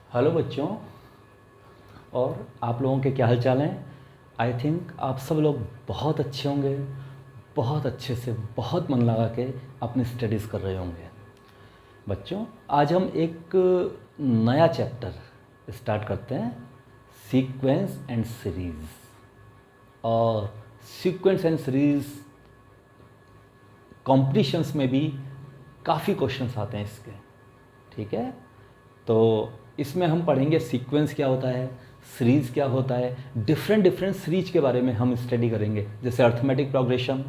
Hello बच्चों, और आप लोगों के क्या हाल चाल हैं। आई थिंक आप सब लोग बहुत अच्छे होंगे, बहुत अच्छे से बहुत मन लगा के अपनी स्टडीज़ कर रहे होंगे। बच्चों, आज हम एक नया चैप्टर स्टार्ट करते हैं, सीक्वेंस एंड सीरीज़। और सीक्वेंस एंड सीरीज़ कॉम्पिटिशन्स में भी काफ़ी क्वेश्चंस आते हैं इसके, ठीक है। तो इसमें हम पढ़ेंगे सीक्वेंस क्या होता है, सीरीज़ क्या होता है, डिफरेंट सीरीज के बारे में हम स्टडी करेंगे, जैसे arithmetic progression,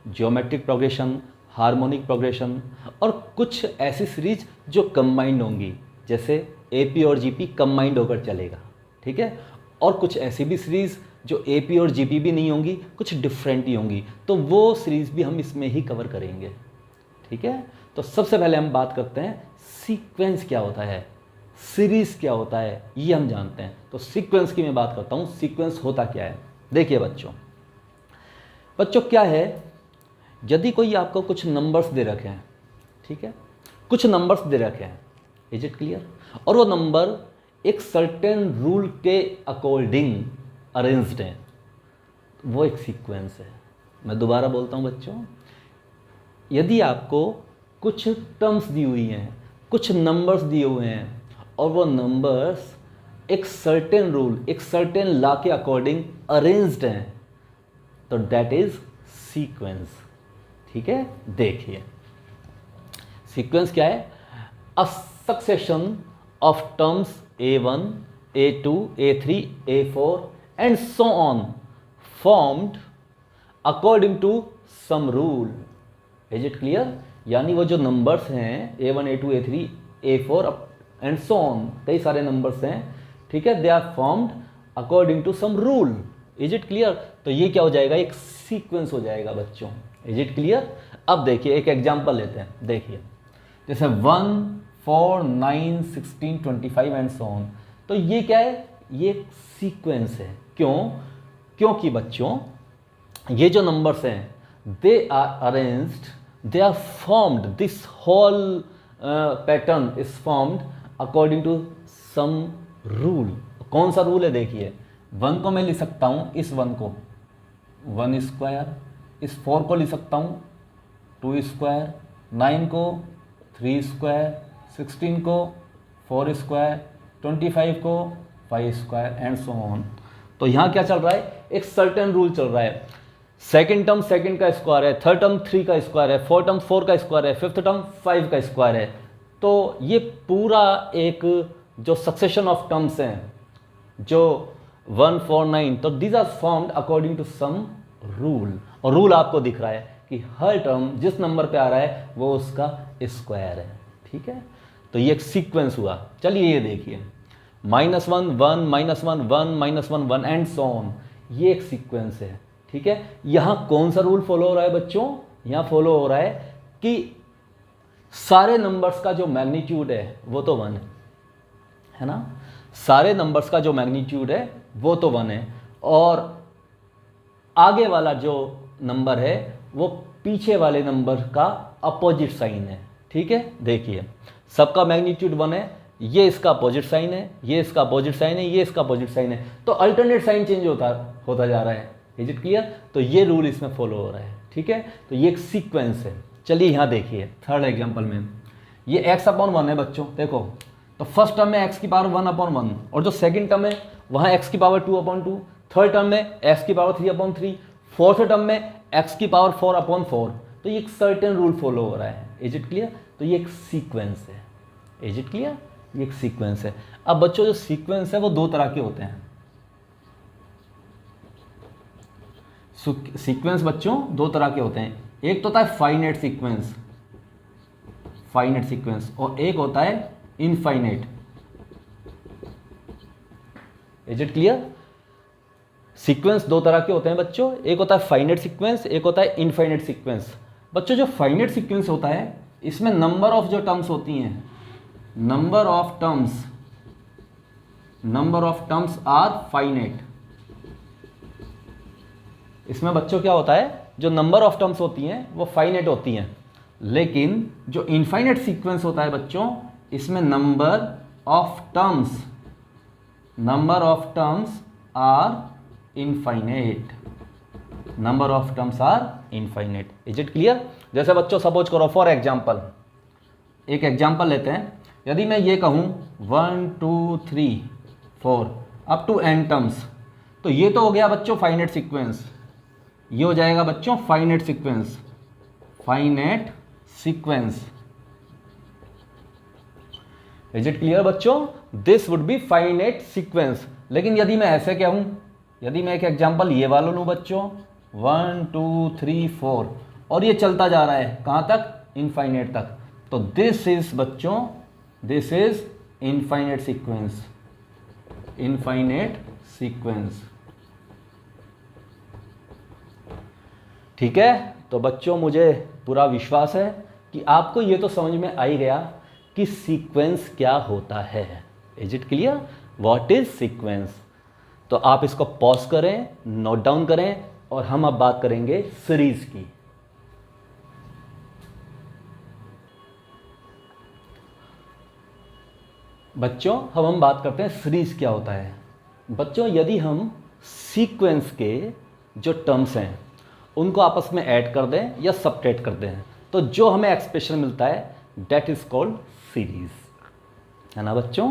geometric progression, harmonic progression, और कुछ ऐसी सीरीज जो कंबाइंड होंगी, जैसे एपी और जीपी कंबाइंड होकर चलेगा, ठीक है। और कुछ ऐसी भी सीरीज़ जो एपी और जीपी भी नहीं होंगी, कुछ डिफरेंट ही होंगी, तो वो सीरीज़ भी हम इसमें ही कवर करेंगे, ठीक है। तो सबसे पहले हम बात करते हैं सीक्वेंस क्या होता है, सीरीज़ क्या होता है, ये हम जानते हैं। तो सीक्वेंस की मैं बात करता हूँ, सीक्वेंस होता क्या है। देखिए बच्चों क्या है, यदि कोई आपको कुछ नंबर्स दे रखे हैं, ठीक है, कुछ नंबर्स दे रखे हैं, इज इट क्लियर, और वो नंबर एक सर्टेन रूल के अकॉर्डिंग अरेंज्ड हैं, वो एक सीक्वेंस है। मैं दोबारा बोलता हूँ बच्चों, यदि आपको कुछ टर्म्स दी हुई हैं, कुछ नंबर्स दिए हुए हैं, और वो नंबर्स एक सर्टेन रूल, एक सर्टेन लॉ के अकॉर्डिंग अरेंज्ड हैं, तो दैट इज सीक्वेंस, ठीक है। देखिए सीक्वेंस क्या है, a succession of terms A1, A2, A3, A4 and so on formed according to some rule. Is it clear, यानी वो जो नंबर्स हैं A1, A2, A3, A4 and so on, कई सारे नंबर्स हैं, ठीक है, they are formed according to some rule. Is it clear, तो ये क्या हो जाएगा, एक सीक्वेंस हो जाएगा बच्चों। Is it clear. अब देखिए एक एग्जांपल लेते हैं, देखिए जैसे 1, 4, 9, 16, 25 एंड सो ऑन, तो ये क्या है, ये एक सीक्वेंस है। क्योंकि बच्चों ये जो नंबर्स हैं they are arranged, they are formed, this whole pattern is formed according to some rule। कौन सा रूल है, देखिए 1 को मैं लिख सकता हूँ, इस 1 को 1 स्क्वायर, इस 4 को लिख सकता हूँ 2 स्क्वायर, 9 को 3 स्क्वायर, 16 को 4 स्क्वायर, 25 को 5 स्क्वायर एंड सो ऑन। तो यहाँ क्या चल रहा है, एक सर्टेन रूल चल रहा है। सेकेंड टर्म सेकेंड का स्क्वायर है, थर्ड टर्म 3 का स्क्वायर है, फोर्थ टर्म 4 का स्क्वायर है, फिफ्थ टर्म 5 का स्क्वायर है। तो ये पूरा एक जो सक्सेशन ऑफ टर्म्स हैं, जो 1, 4, 9, तो these are formed according to some rule. और रूल आपको दिख रहा है कि हर टर्म जिस नंबर पे आ रहा है वो उसका स्क्वायर है, ठीक है। तो ये एक सीक्वेंस हुआ। चलिए ये देखिए -1, 1, -1, 1, -1, 1 एंड सो ऑन, ये एक सीक्वेंस है, ठीक है। यहां कौन सा रूल फॉलो हो रहा है बच्चों, यहां फॉलो हो रहा है कि सारे नंबर्स का जो मैग्नीट्यूड है वो तो 1 है ना, सारे नंबर्स का जो मैग्नीट्यूड है वो तो 1 है, और आगे वाला जो नंबर है वो पीछे वाले नंबर का अपोजिट साइन है, ठीक है। देखिए सबका मैग्नीट्यूड 1 है, ये इसका अपोजिट साइन है, ये इसका अपोजिट साइन है, ये इसका अपोजिट साइन है, तो अल्टरनेट साइन चेंज होता जा रहा है। इज इट क्लियर, तो ये रूल इसमें फॉलो हो रहा है, ठीक है। तो ये एक सीक्वेंस है। चलिए यहाँ देखिए थर्ड एग्जांपल में, ये x/1 है बच्चों, देखो तो फर्स्ट टर्म में x की पावर 1/1, और जो सेकंड टर्म है वहाँ x की पावर 2/2, थर्ड टर्म में x की पावर 3/3, फोर्थ टर्म में x की पावर 4/4। तो ये एक सर्टेन रूल फॉलो हो रहा है। इज इट क्लियर, तो ये एक सीक्वेंस है। इज इट क्लियर, ये एक सीक्वेंस है। अब बच्चों जो सीक्वेंस है वो दो तरह के होते हैं। सीक्वेंस बच्चों दो तरह के होते हैं, एक तो होता है फाइनाइट सीक्वेंस, और एक होता है infinite. Is it clear, sequence दो तरह के होते हैं बच्चों, एक होता है फाइनाइट सीक्वेंस, एक होता है इनफाइनाइट सीक्वेंस। बच्चों जो फाइनाइट सीक्वेंस होता है इसमें नंबर ऑफ जो टर्म्स होती हैं, number of terms are finite. इसमें बच्चों क्या होता है, जो नंबर ऑफ टर्म्स होती हैं वो फाइनाइट होती हैं, लेकिन जो इनफाइनाइट सीक्वेंस होता है बच्चों, इसमें number of terms are infinite, number of terms are infinite. Is it clear? जैसे बच्चों सपोज करो, फॉर एग्जाम्पल, एक एग्जाम्पल लेते हैं। यदि मैं ये कहूँ 1 2 3 4 अप टू n टर्म्स, तो ये तो हो गया बच्चों फाइनाइट सीक्वेंस, ये हो जाएगा बच्चों finite sequence, finite sequence. Is it clear बच्चों? This would be finite sequence. लेकिन यदि मैं ऐसे कहूं, यदि मैं एक एग्जांपल ये वाला लूं बच्चों 1 2 3 4 और ये चलता जा रहा है कहां तक? इनफाइनाइट तक, तो दिस इज बच्चों, this is infinite sequence, infinite sequence. ठीक है, तो बच्चों मुझे पूरा विश्वास है कि आपको ये तो समझ में आ ही गया कि सीक्वेंस क्या होता है। Is it clear? What is sequence? तो आप इसको पॉज करें, नोट डाउन करें, और हम अब बात करेंगे सीरीज की। बच्चों अब हम बात करते हैं सीरीज क्या होता है। बच्चों यदि हम सीक्वेंस के जो टर्म्स हैं उनको आपस में ऐड कर दें या सबट्रैक्ट कर दें, तो जो हमें एक्सप्रेशन मिलता है डेट इज कॉल्ड सीरीज, है ना बच्चों?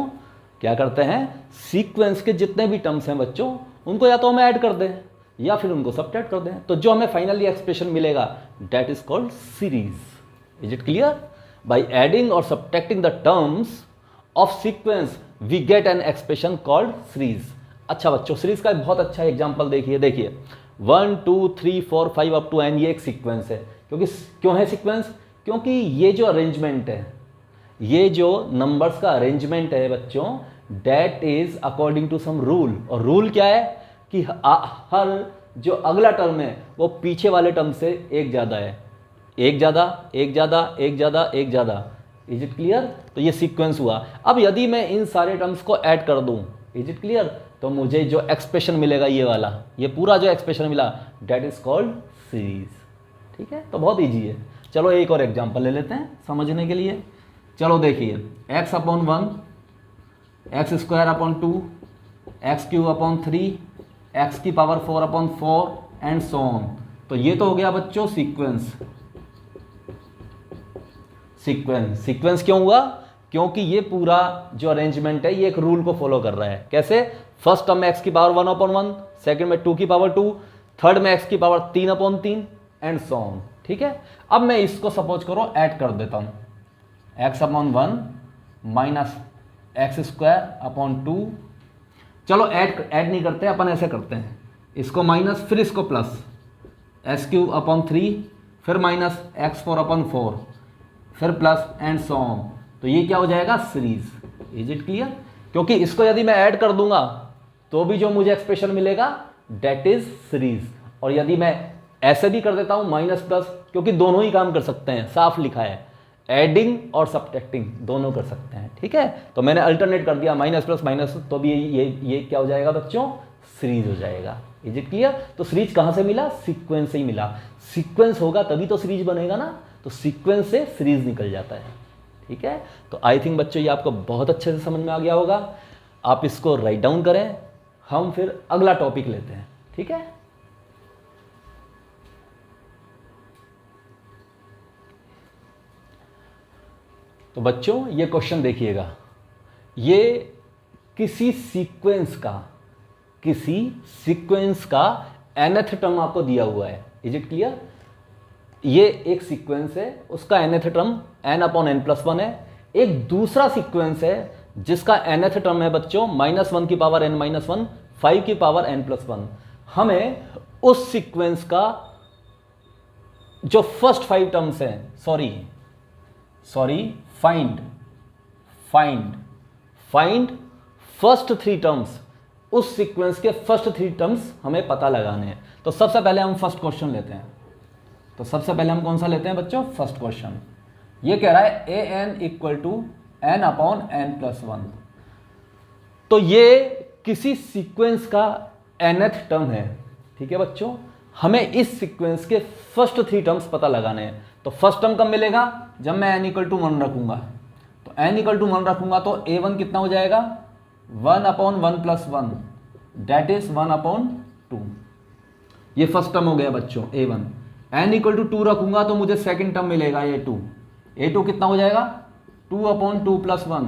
क्या करते हैं, सीक्वेंस के जितने भी टर्म्स हैं बच्चों उनको या तो हमें ऐड कर दें या फिर उनको सबट्रैक्ट कर दें, तो जो हमें फाइनली एक्सप्रेशन मिलेगा that is called series. Is it clear? By adding और subtracting the terms of sequence we get an expression called series. अच्छा बच्चों, सीरीज का बहुत अच्छा एग्जाम्पल देखिए 1 2 3 4 5 अप टू n, ये एक सीक्वेंस है। क्यों है सीक्वेंस? क्योंकि ये जो अरेंजमेंट है, ये जो नंबर्स का अरेंजमेंट है बच्चों, that is according to some rule. और रूल क्या है कि हर जो अगला टर्म है वो पीछे वाले टर्म से एक ज़्यादा है, एक ज़्यादा, एक ज़्यादा, एक ज़्यादा, एक ज़्यादा। Is it clear? तो ये सीक्वेंस हुआ। अब यदि मैं इन सारे टर्म्स को ऐड कर दूं, इज इट क्लियर, तो मुझे जो एक्सप्रेशन मिलेगा ये वाला, ये पूरा जो एक्सप्रेशन मिला दैट इज कॉल्ड सीरीज। ठीक है, तो बहुत ईजी है। चलो एक और एग्जांपल ले लेते हैं समझने के लिए। चलो देखिए, x upon 1, x square upon 2, x cube upon 3, x की power 4 upon 4 and so on. तो ये तो हो गया बच्चों सीक्वेंस। सीक्वेंस क्यों हुआ? क्योंकि ये पूरा जो अरेंजमेंट है ये एक रूल को फॉलो कर रहा है। कैसे? फर्स्ट टर्म में एक्स की पावर 1 अपॉन 1, सेकंड में 2 की पावर 2, थर्ड में एक्स की power 3 upon 3 and so on. ठीक है, अब मैं इसको सपोज करो ऐड कर देता हूं, x upon 1 minus x square upon 2। चलो ऐड नहीं करते, अपन ऐसे करते हैं, इसको माइनस फिर इसको प्लस, एक्स क्यूब अपॉन 3 फिर माइनस एक्स 4 अपॉन 4 फिर प्लस एंड सो ऑन। तो ये क्या हो जाएगा? सीरीज। Is it clear? क्योंकि इसको यदि मैं ऐड कर दूंगा तो भी जो मुझे एक्सप्रेशन मिलेगा डेट इज सीरीज। और यदि मैं ऐसे भी कर देता हूं माइनस प्लस, क्योंकि दोनों ही काम कर सकते हैं, साफ लिखा है, एडिंग और सबट्रैक्टिंग दोनों कर सकते हैं। ठीक है, तो मैंने अल्टरनेट कर दिया माइनस प्लस माइनस, तो भी ये क्या हो जाएगा बच्चों? सीरीज हो जाएगा। Is it clear? तो सीरीज कहां से मिला? सीक्वेंस से ही मिला। सीक्वेंस होगा तभी तो सीरीज बनेगा ना, तो सीक्वेंस से सीरीज निकल जाता है। ठीक है, तो आई थिंक बच्चों ये आपको बहुत अच्छे से समझ में आ गया होगा। आप इसको राइट डाउन करें, हम फिर अगला टॉपिक लेते हैं। ठीक है, तो बच्चों ये क्वेश्चन देखिएगा, ये किसी सीक्वेंस का nth टर्म आपको दिया हुआ है। Is it clear? ये एक सीक्वेंस है, उसका nth term n upon n plus 1 है। एक दूसरा सीक्वेंस है जिसका nth टर्म है बच्चों -1 की पावर n माइनस 1, 5 की पावर n प्लस 1। हमें उस सीक्वेंस का जो फर्स्ट 5 टर्म्स हैं, फाइंड फर्स्ट 3 टर्म्स, उस सीक्वेंस के फर्स्ट 3 टर्म्स हमें पता लगाने हैं। तो सबसे पहले हम फर्स्ट क्वेश्चन लेते हैं। तो सबसे पहले हम कौन सा लेते हैं बच्चों? First question. ये कह रहा है a n equal to n upon n plus 1। तो ये किसी सीक्वेंस का nth टर्म है। ठीक है बच्चों, हमें इस सीक्वेंस के फर्स्ट 3 टर्म्स पता लगाने हैं। तो फर्स्ट टर्म कब मिलेगा? जब मैं n इक्वल टू 1 रखूंगा। तो तो n इक्वल टू 1 रखूंगा तो a1 कितना हो जाएगा 1/1 + 1 दैट इज 1/2। ये फर्स्ट टर्म हो गया बच्चों a1। n इक्वल टू 2 रखूंगा तो मुझे सेकंड टर्म मिलेगा a2 कितना हो जाएगा 2/2 + 1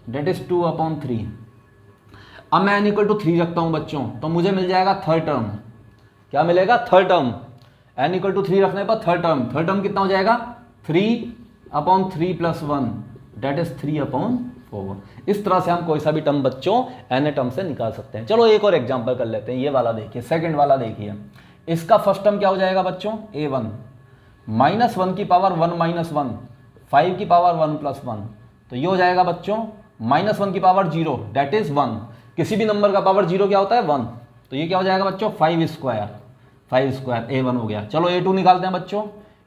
दैट इज 2/3। अब मैं n इक्वल टू 3 रखता हूं बच्चों तो मुझे मिल जाएगा थर्ड टर्म। क्या मिलेगा third term. n equal to 3 रखने पर थर्ड टर्म कितना हो जाएगा 3/3 + 1 दैट इज 3/4। इस तरह से हम कोई सा भी टर्म बच्चों n टर्म से निकाल सकते हैं। चलो एक और एग्जांपल कर लेते हैं। ये वाला देखिए, सेकंड वाला देखिए। इसका फर्स्ट टर्म क्या हो जाएगा बच्चों a1 -1 की पावर 1 - 1 5 की पावर 1 + 1 तो ये हो जाएगा बच्चों -1 की पावर 0 दैट इज 1। किसी भी नंबर का पावर 0 क्या होता है 1। तो ये क्या हो जाएगा बच्चों 5² a1 हो गया। चलो a2 निकालते हैं बच्चों।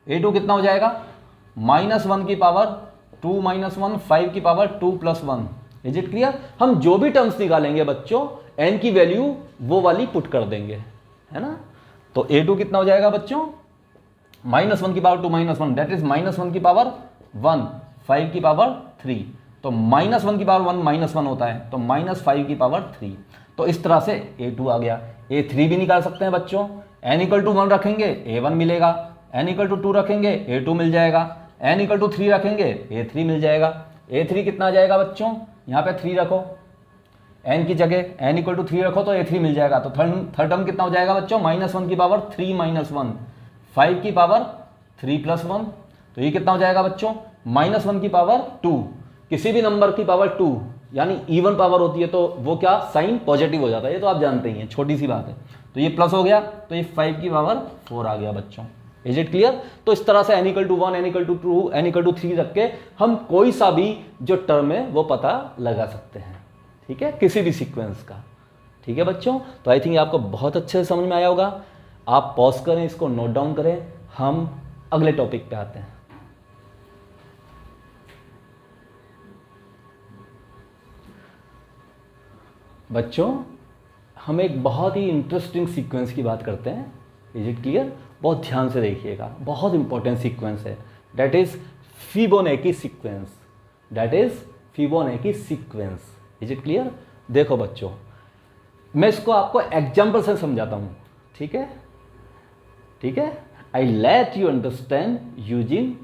a2 कितना हो जाएगा -1 की पावर 2 - 1 5 की पावर 2 + 1। Is it clear. हम जो भी टर्म्स निकालेंगे बच्चों n की वैल्यू वो वाली पुट कर देंगे, है ना। तो a2 कितना हो जाएगा बच्चों -1 की पावर 2 - 1 दैट इज -1 की पावर 1 5 की पावर 3। तो -1 की पावर 1 -1 होता है तो -5 की पावर 3। तो इस तरह से a2 आ गया। a3 भी निकाल सकते हैं बच्चों। n इक्वल टू 1 रखेंगे a1 मिलेगा, n इक्वल टू 2 रखेंगे a2 मिल जाएगा, n इक्वल टू 3 रखेंगे a3 मिल जाएगा। a3 कितना आ जाएगा बच्चों यहाँ पे 3 रखो, n की जगह n इक्वल टू 3 रखो तो a3 मिल जाएगा। तो थर्ड टर्म कितना हो जाएगा बच्चों -1 की पावर 3 - 1 5 की पावर 3 + 1 तो ये कितना हो जाएगा बच्चों -1 की पावर 2। किसी भी नंबर की पावर 2 यानी इवन पावर होती है तो वो क्या साइन पॉजिटिव हो जाता है, ये तो आप जानते ही हैं, छोटी सी बात है। तो ये प्लस हो गया तो ये 5 की पावर 4 आ गया बच्चों। Is it clear. तो इस तरह से n equal to 1 n equal to 2 n equal to 3 रख के हम कोई सा भी जो टर्म है वो पता लगा सकते हैं, ठीक है, किसी भी सीक्वेंस का। ठीक है बच्चों। तो आई थिंक आपको बहुत अच्छे से समझ में आया होगा। आप पॉज करें, इसको नोट डाउन करें, हम अगले टॉपिक पे आते हैं। बच्चों हम एक बहुत ही इंटरेस्टिंग सीक्वेंस की बात करते हैं। Is it clear. बहुत ध्यान से देखिएगा, बहुत इंपॉर्टेंट सीक्वेंस है। That is Fibonacci sequence. That is Fibonacci sequence. Is it clear. देखो बच्चों मैं इसको आपको एग्जाम्पल से समझाता हूं, ठीक है, ठीक है। I let you understand using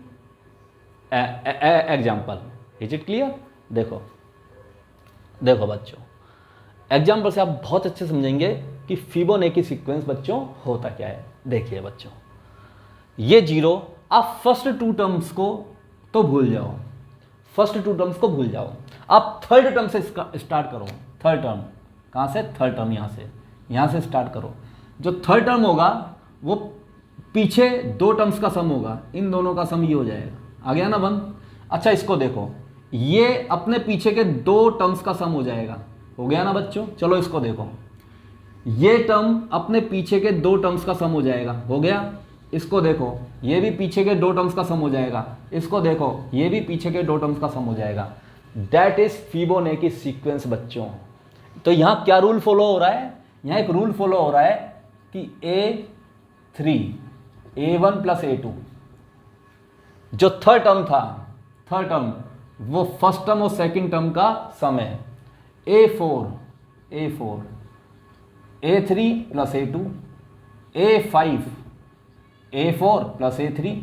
example. Is it clear. देखो देखो बच्चों एग्जाम्पल से आप बहुत अच्छे समझेंगे कि फिबोनाची सीक्वेंस बच्चों होता क्या है। देखिए बच्चों ये 0 आप फर्स्ट 2 टर्म्स को तो भूल जाओ, फर्स्ट 2 टर्म्स को भूल जाओ। आप थर्ड टर्म से स्टार्ट करो। थर्ड टर्म कहाँ से, थर्ड टर्म यहाँ से स्टार्ट करो। जो थर्ड टर्म होगा वो पीछे 2 टर्म्स का सम होगा, इन दोनों का सम ये हो जाएगा। आ गया ना 1। अच्छा इसको देखो, ये अपने पीछे के 2 टर्म्स का सम हो जाएगा। हो गया ना बच्चों। चलो इसको देखो, ये टर्म अपने पीछे के 2 टर्म्स का सम हो जाएगा। हो गया। इसको देखो, ये भी पीछे के 2 टर्म्स का सम हो जाएगा। इसको देखो, ये भी पीछे के 2 टर्म्स का सम हो जाएगा। दैट इज फिबोनाची सीक्वेंस बच्चों। तो यहां क्या रूल फॉलो हो रहा है, यहां एक रूल फॉलो हो रहा है कि a3 a1 + a2 जो थर्ड टर्म था, थर्ड टर्म वो फर्स्ट टर्म और सेकंड टर्म का सम है। a4 a3 + a2 a5 a4 + a3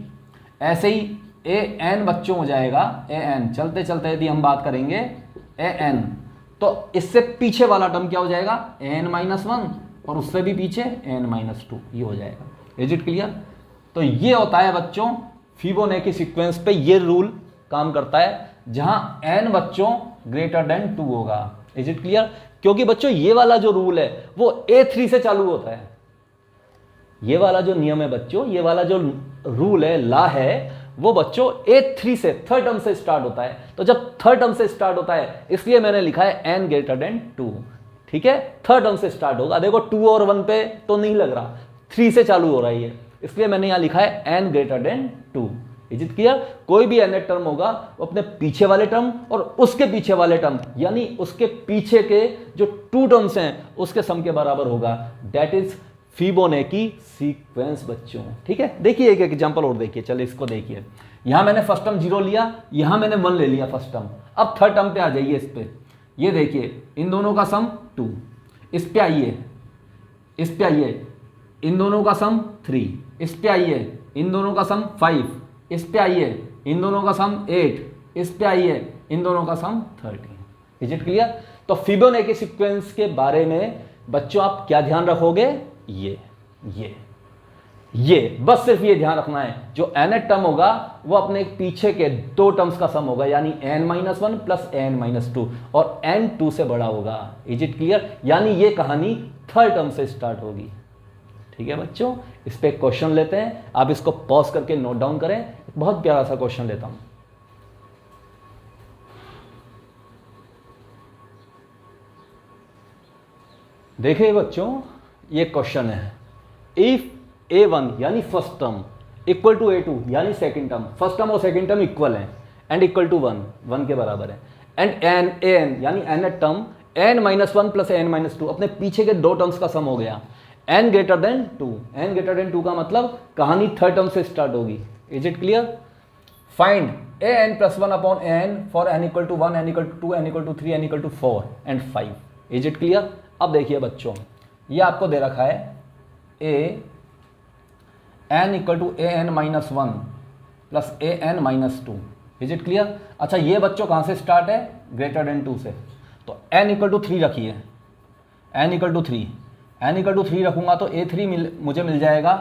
ऐसे ही an बच्चों हो जाएगा। an चलते चलते यदि हम बात करेंगे an तो इससे पीछे वाला टर्म क्या हो जाएगा n-1 और उससे भी पीछे n-2 ये हो जाएगा। Is it clear. तो ये होता है बच्चों फिबोनाची सीक्वेंस पे ये रूल काम करता है जहां n बच्चों > 2 होगा। Is it clear. क्योंकि बच्चों ये वाला जो रूल है वो a3 से चालू होता है। ये वाला जो नियम है बच्चों, ये वाला जो रूल है, ला है, वो बच्चों a3 से थर्ड टर्म से स्टार्ट होता है। तो जब थर्ड टर्म से स्टार्ट होता है इसलिए मैंने लिखा है n > 2। ठीक है, थर्ड टर्म से स्टार्ट होगा। देखो 2 और 1 पे तो नहीं लग रहा, 3 से चालू हो रहा है ये, इसलिए मैंने यहां लिखा है n > 2। Is it clear. कोई भी nth टर्म होगा वो अपने पीछे वाले टर्म और उसके पीछे वाले टर्म यानी उसके पीछे के जो 2 टर्म्स हैं उसके सम के बराबर होगा। दैट इज फिबोनाची सीक्वेंस बच्चों। ठीक है, देखिए एक एग्जांपल और देखिए, चलिए इसको देखिए। यहां मैंने फर्स्ट टर्म 0 लिया, यहां मैंने 1 ले लिया फर्स्ट टर्म। अब थर्ड टर्म पे आ जाइए, इस पे ये देखिए, इन दोनों का सम 2, इस पे आइए, इस पे आइए, इन दोनों का सम 3, इस पे आइए, इन दोनों का सम 5, इस पे आइए, इन दोनों का सम 8, इस पे आइए, इन दोनों का सम 13। Is it clear? तो फिबोनाची सीक्वेंस के बारे में बच्चों आप क्या ध्यान रखोगे? ये बस सिर्फ ये ध्यान रखना है, जो nth टर्म होगा वो अपने पीछे के 2 टर्म्स का सम होगा, यानी n-1 प्लस n-2, और n 2 से बड़ा होगा। Is it clear? यानी ये कहानी थर्ड टर्म से स्टार्ट होगी। ठीक है बच्चों, इस पे क्वेश्चन लेते हैं, आप इसको पॉज करके नोट डाउन करें। एक बहुत प्यारा सा क्वेश्चन लेता हूं। देखिए बच्चों, ये क्वेश्चन है, इफ a1 यानी first term equal to a2 यानी सेकंड टर्म, फर्स्ट टर्म और सेकंड टर्म इक्वल हैं एंड इक्वल टू 1 के बराबर है, एंड an यानी nth term n-1 plus n-2 अपने पीछे के 2 टर्म्स का सम हो गया, n greater than 2। n greater than 2 का मतलब कहानी थर्ड टर्म से स्टार्ट होगी। Is it clear? Find an plus 1 upon n for n equal to 1, n equal to 2, n equal to 3, n equal to 4 and 5। Is it clear? अब देखिए बच्चों, ये आपको दे रखा है n equal to an-1 plus an-2। Is it clear? अच्छा, ये बच्चों कहाँ से स्टार्ट है? ग्रेटर देन 2 से। तो n इक्वल टू 3 रखिए, n equal to 3, n equal to 3 रखूंगा तो a3 मुझे मिल जाएगा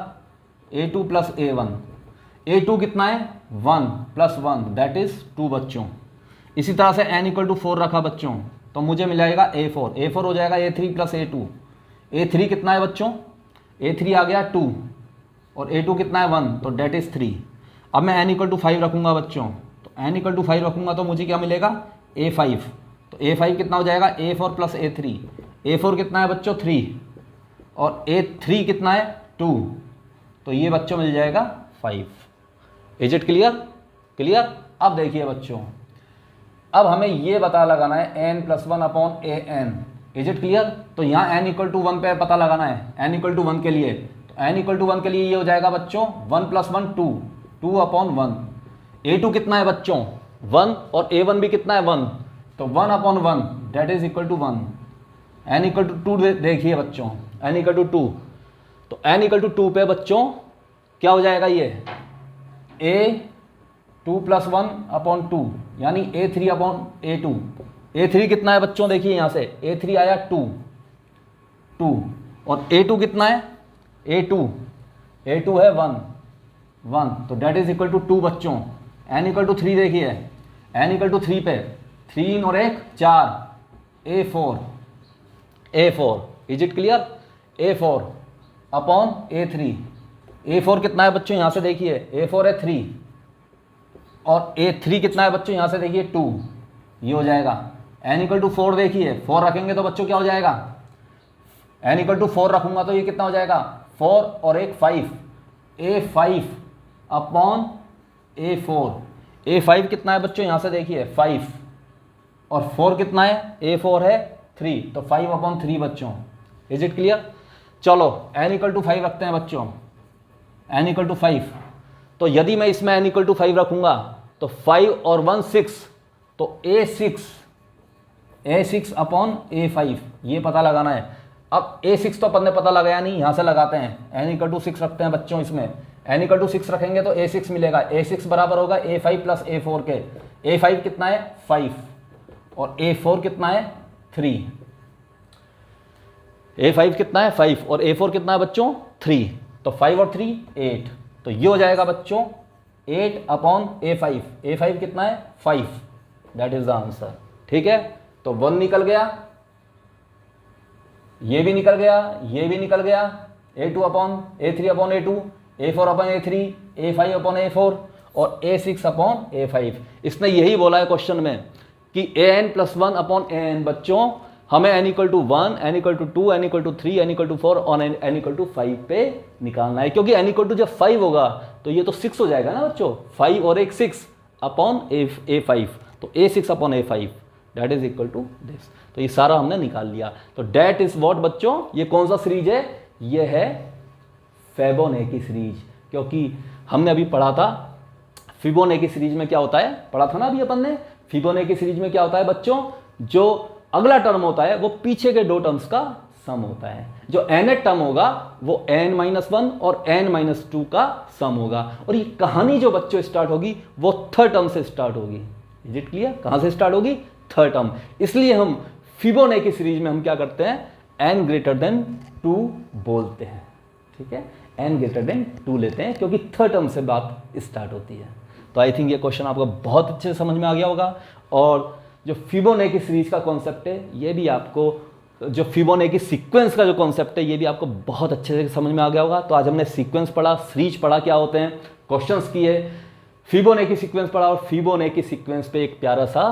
a2 प्लस a1। a2 कितना है? 1 प्लस 1 दैट इज 2 बच्चों। इसी तरह से n इक्वल टू 4 रखा बच्चों, तो मुझे मिलेगा a4 हो जाएगा a3 प्लस a2। a3 कितना है बच्चों? a3 आ गया 2 और a2 कितना है 1, तो डेट इज 3। अब मैं n इक्वल टू 5 रखूंगा बच्चों, तो n इक्वल टू 5 रखूंगा तो मुझे क्या मिलेगा? a5। तो a5 कितना हो जाएगा? a4 plus a3। a4 कितना है बच्चों? 3 और a3 कितना है? 2। तो ये बच्चों मिल जाएगा 5। Is it clear? क्लियर? अब देखिए बच्चों, अब हमें ये पता लगाना है n plus 1 upon an। Is it clear? तो यहाँ n इक्वल टू 1 पे पता लगाना है, n इक्वल टू 1 के लिए। तो n इक्वल टू 1 के लिए ये हो जाएगा बच्चों 1 प्लस 1 2 अपॉन 1। a2 कितना है बच्चों? 1 और a1 भी कितना है? 1। तो 1 upon 1 that is equal to 1। n equal to 2 देखिए बच्चों, n इक्वल टू 2, तो n इक्वल टू 2 पे बच्चों क्या हो जाएगा? ये a2 प्लस 1 अपॉन 2 यानी a3 अपॉन a2। a3 कितना है बच्चों? देखिए यहाँ से a3 आया 2 और a2 कितना है? a2 है 1, तो डेट इज इक्वल टू 2 बच्चों। n इक्वल टू 3 देखिए, n इक्वल टू 3 पे 3 और 1 4 a4। Is it clear? a4 upon a4 कितना है बच्चों? यहाँ से देखिए a4 है 3 और a3 कितना है बच्चों? यहाँ से देखिए 2। ये हो जाएगा n इक्वल टू 4 देखिए, 4 रखेंगे तो बच्चों क्या हो जाएगा? n इक्वल टू 4 रखूंगा तो ये कितना हो जाएगा? 4 और 1 5, a5 अपॉन a4। a5 कितना है बच्चों? यहाँ से देखिए 5 और 4 कितना है? a4 है 3, तो 5 अपॉन 3 बच्चों। Is it clear? चलो n इक्वल टू 5 रखते हैं बच्चों, n इक्वल टू 5। तो यदि मैं इसमें n इक्वल टू 5 रखूंगा तो 5 और 1 6, तो a6 अपॉन a5 ये पता लगाना है। अब a6 तो अपन ने पता लगाया नहीं, यहाँ से लगाते हैं। n इक्वल टू 6 रखते हैं बच्चों, इसमें n इक्वल टू 6 रखेंगे तो a6 मिलेगा। a6 बराबर होगा a5 प्लस a4 के। a5 कितना है? 5 और a4 कितना है? 3। a5 कितना है? 5 और a4 कितना है बच्चों? 3। तो 5 और 3 8, तो ये हो जाएगा बच्चों 8 अपॉन a5। a5 कितना है? 5, दैट इज द आंसर। ठीक है, तो 1 निकल गया, ये भी निकल गया, ये भी निकल गया, a2 upon a3 upon a2, a4 upon a3, a5 upon a4 और a6 अपॉन a5। इसने यही बोला है क्वेश्चन में कि an प्लस 1 अपॉन an बच्चों हमें n equal to 1, n equal to 2, n equal to 3, n equal to 4 और n इक्वल टू 5 पे निकालना है। क्योंकि n इक्वल टू जब 5 होगा तो ये तो 6 हो जाएगा ना बच्चों, 5 और 1 6 अपॉन a5, तो a6 upon a5 that is equal to this. तो ये सारा हमने निकाल लिया। तो डेट इज व्हाट बच्चों? ये कौन सा सीरीज है? ये है फिबोनाची सीरीज, क्योंकि हमने अभी पढ़ा था फिबोनाची सीरीज में क्या होता है, पढ़ा था ना अभी अपन ने। फिबोनाची सीरीज में क्या होता है बच्चों, जो अगला टर्म होता है वो पीछे के दो टर्म्स का सम होता है। जो nth टर्म होगा वो n-1 और n-2 का सम होगा। और ये कहानी जो बच्चों स्टार्ट होगी वो थर्ड टर्म से स्टार्ट होगी। Is it clear? कहां से स्टार्ट होगी? Third term. इसलिए हम फिबोनाची सीरीज में हम क्या करते हैं, n greater than 2 बोलते हैं। ठीक है, n greater than 2 लेते हैं, क्योंकि थर्ड टर्म से बात स्टार्ट होती है। तो आई थिंक ये क्वेश्चन आपको बहुत अच्छे से समझ में आ गया होगा। और जो फिबोनाची सीरीज का कॉन्सेप्ट है, ये भी आपको, जो फिबोनाची सीक्वेंस का जो कॉन्सेप्ट है, ये भी आपको बहुत अच्छे से समझ में आ गया होगा। तो आज हमने सीक्वेंस पढ़ा, सीरीज पढ़ा क्या होते हैं, क्वेश्चंस किए, फिबोनाची सीक्वेंस पढ़ा, और फिबोनाची सीक्वेंस पे एक प्यारा सा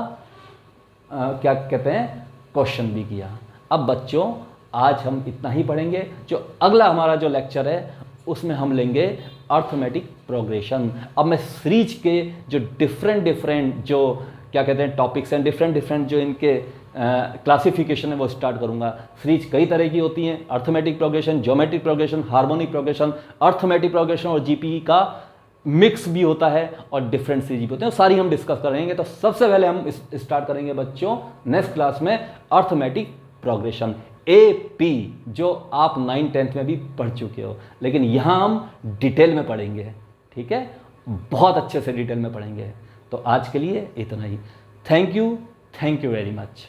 क्या कहते हैं, क्वेश्चन भी किया। अब बच्चों आज हम इतना ही पढ़ेंगे। जो अगला हमारा जो लेक्चर है उसमें हम लेंगे अर्थमेटिक प्रोग्रेशन। अब मैं सीरीज के जो डिफरेंट जो क्या कहते हैं टॉपिक्स हैं, डिफरेंट जो इनके क्लासिफिकेशन है वो स्टार्ट करूंगा। सीरीज कई तरह की होती हैं, arithmetic progression, geometric progression, harmonic progression, arithmetic progression और जीपीई का मिक्स भी होता है, और डिफरेंट सीरीज भी होते हैं, सारी हम डिस्कस करेंगे। तो सबसे पहले हम स्टार्ट करेंगे बच्चों नेक्स्ट क्लास में अर्थमेटिक प्रोग्रेशन, AP, जो आप 9th-10th में भी पढ़ चुके हो, लेकिन यहाँ हम डिटेल में पढ़ेंगे। ठीक है, बहुत अच्छे से डिटेल में पढ़ेंगे। तो आज के लिए इतना ही। Thank you very much.